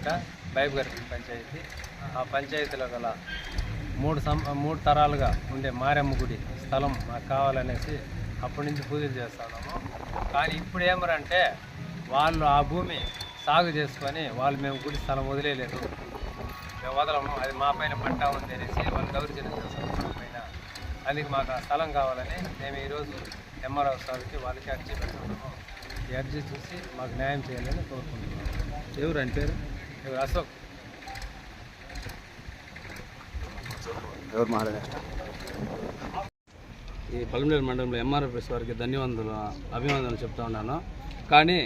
రంగంపేట బైబగర్తి పంచాయతీ. ఆ పంచాయతీలో గల మూడు తరాలుగా ఉండే మారెమ్మ గుడి స్థలం మాకు కావాలనేసి అప్పటి నుంచి పూజలు చేస్తున్నాము. కానీ ఇప్పుడు ఏమరంటే వాళ్ళు ఆ భూమి సాగు చేసుకొని వాళ్ళు మేము గుడి స్థలం వదిలేదు, మేము వదలము, అది మా పైన పంట ఉంది అనేసి వాళ్ళు దౌర్జన్యం చేస్తాము మా పైన. అందుకే మాకు ఆ స్థలం కావాలని మేము ఈరోజు ఎంఆర్ఓ సార్కి వాళ్ళకి అర్జీ పెట్టుకున్నాము. ఈ అర్జీ చూసి మాకు న్యాయం చేయాలని కోరుకుంటున్నాము. ఎవరు అని పేరు? అశోక్. ఎవరు మహారాష్ట్ర? ఈ పల్మనేరు మండలంలో ఎంఆర్ఎఫ్ఎస్ వారికి అభినందనలు చెప్తా ఉన్నాను. కానీ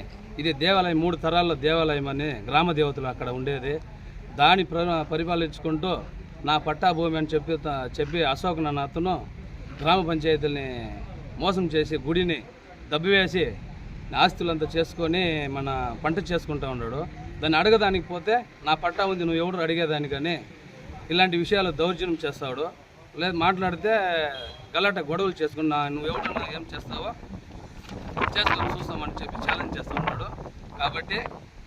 ఇది దేవాలయం, 3 తరాల్లో దేవాలయం అని గ్రామ దేవతలు అక్కడ ఉండేది. దాన్ని పరిపాలించుకుంటూ నా పట్టా భూమి అని చెప్పి అశోక్ నన్ను అతను గ్రామ పంచాయతీలని మోసం చేసి గుడిని దబ్బివేసి ఆస్తులంతా చేసుకొని మన పంట చేసుకుంటూ ఉన్నాడు. దాన్ని అడగదానికి పోతే నా పట్టా ఉంది, నువ్వు ఎవడు అడిగేదానికని ఇలాంటి విషయాలు దౌర్జన్యం చేస్తాడు. లేదు మాట్లాడితే గలాట గొడవలు చేసుకున్నా, నువ్వు ఎవడన్నా ఏం చేస్తావో చేసుకొని చూస్తామని చెప్పి ఛాలెంజ్ చేస్తూ ఉన్నాడు. కాబట్టి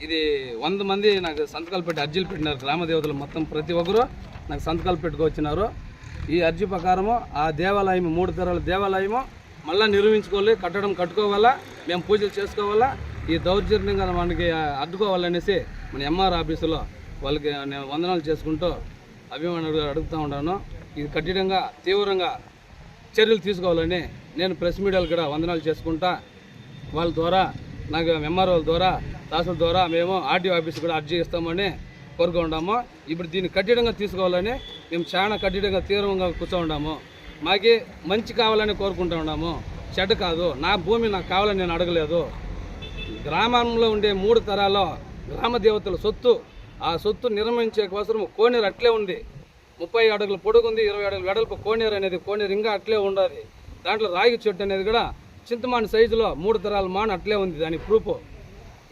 ఇది 100 మంది నాకు సంతకాలు పెట్టి అర్జీలు పెట్టినారు. గ్రామ దేవతలు మొత్తం ప్రతి ఒక్కరూ నాకు సంతకాలు పెట్టుకొచ్చినారు. ఈ అర్జీ ప్రకారము ఆ దేవాలయం 3 తరాల దేవాలయము మళ్ళీ నిర్మించుకోవాలి, కట్టుకోవాలా, మేము పూజలు చేసుకోవాలా, ఈ దౌర్జన్యంగా మనకి అడ్డుకోవాలనేసి మన ఎంఆర్ ఆఫీసులో వాళ్ళకి నేను వందనాలు చేసుకుంటూ అభిమానులు అడుగుతూ ఉన్నాను. ఇది కఠినంగా తీవ్రంగా చర్యలు తీసుకోవాలని నేను ప్రెస్ మీడియాలు కూడా వందనాలు చేసుకుంటా వాళ్ళ ద్వారా నాకు ఎంఆర్ఓ ద్వారా తహసీల్ ద్వారా మేము ఆర్టీఓ ఆఫీస్ కూడా అర్జీ ఇస్తామని కోరుకుంటాము. ఇప్పుడు దీన్ని కఠినంగా తీసుకోవాలని మేము చాలా కఠినంగా తీవ్రంగా కూర్చోండాము. మాకి మంచి కావాలని కోరుకుంటూ ఉన్నాము, చెడ్డ కాదు. నా భూమి నాకు కావాలని నేను అడగలేదు. గ్రామంలో ఉండే 3 తరాల్లో గ్రామ దేవతల సొత్తు, ఆ సొత్తు నిర్మించే కోసం కోనేరు అట్లే ఉంది. 30 అడుగుల పొడుగు ఉంది, 20 అడుగుల వెడల్పు కోనేరు అనేది. కోనేరు ఇంకా అట్లే ఉండాలి. దాంట్లో రాగి చెట్టు అనేది కూడా చింతమాని సైజులో 3 తరాల మాన అట్లే ఉంది. దానికి ప్రూఫ్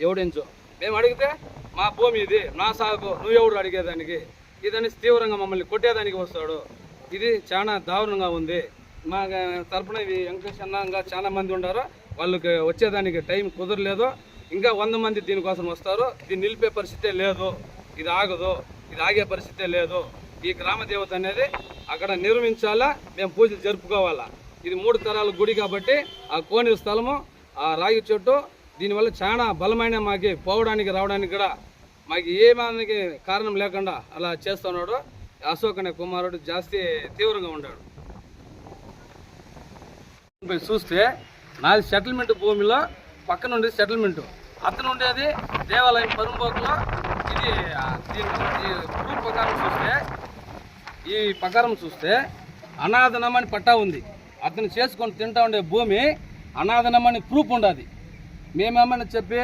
ఎవడించు. మేము అడిగితే మా భూమి ఇది, నా సాగు, నువ్వెవడు అడిగేదానికి, ఇదని తీవ్రంగా మమ్మల్ని కొట్టేదానికి వస్తాడు. ఇది చాలా దారుణంగా ఉంది. మా తరపున ఇవి వెంకటేశ్వరంగా చాలా మంది ఉన్నారు. వాళ్ళకి వచ్చేదానికి టైం కుదరలేదు. ఇంకా 100 మంది దీనికోసం వస్తారు. దీన్ని నిలిపే పరిస్థితే లేదు, ఇది ఆగదు, ఇది ఆగే పరిస్థితే లేదు. ఈ గ్రామ దేవత అనేది అక్కడ నిర్మించాలా, మేము పూజలు జరుపుకోవాలా. ఇది 3 తరాల గుడి కాబట్టి ఆ కోనేరు స్థలము, ఆ రాగి చెట్టు దీనివల్ల చాలా బలమైన మాకి పోవడానికి రావడానికి కూడా మాకు ఏమానికి కారణం లేకుండా అలా చేస్తున్నాడు. అశోక్ అనే కుమారుడు జాస్తి తీవ్రంగా ఉన్నాడు. చూస్తే నాది సెటిల్మెంట్ భూమిలో పక్కన ఉండేది సెటిల్మెంట్, అతను ఉండేది దేవాలయం పరుంబోకులో. ఇది ప్రూఫ్ ప్రకారం చూస్తే అనాథనమని పట్టా ఉంది. అతను చేసుకొని తింటా ఉండే భూమి అనాథనమని ప్రూఫ్ ఉండదు. మేమేమని చెప్పి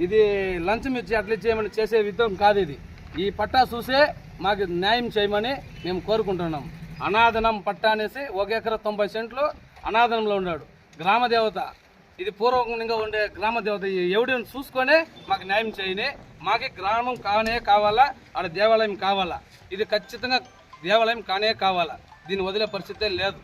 ఇది లంచం ఇచ్చి అట్లా ఇచ్చేయమని చేసే విధం కాదు ఇది. ఈ పట్టా చూసే మాకు న్యాయం చేయమని మేము కోరుకుంటున్నాం. అనాథనం పట్టా అనేసి 1 ఎకరా 90 సెంట్లు అనాథనంలో ఉన్నాడు. గ్రామ దేవత ఇది పూర్వకంగా ఉండే గ్రామ దేవత. ఎవడిని చూసుకొని మాకు న్యాయం చేయని. మాకు గ్రామం కావాలా, ఆడ దేవాలయం కావాలా. ఇది ఖచ్చితంగా దేవాలయం కావాలా. దీన్ని వదిలే పరిస్థితే లేదు.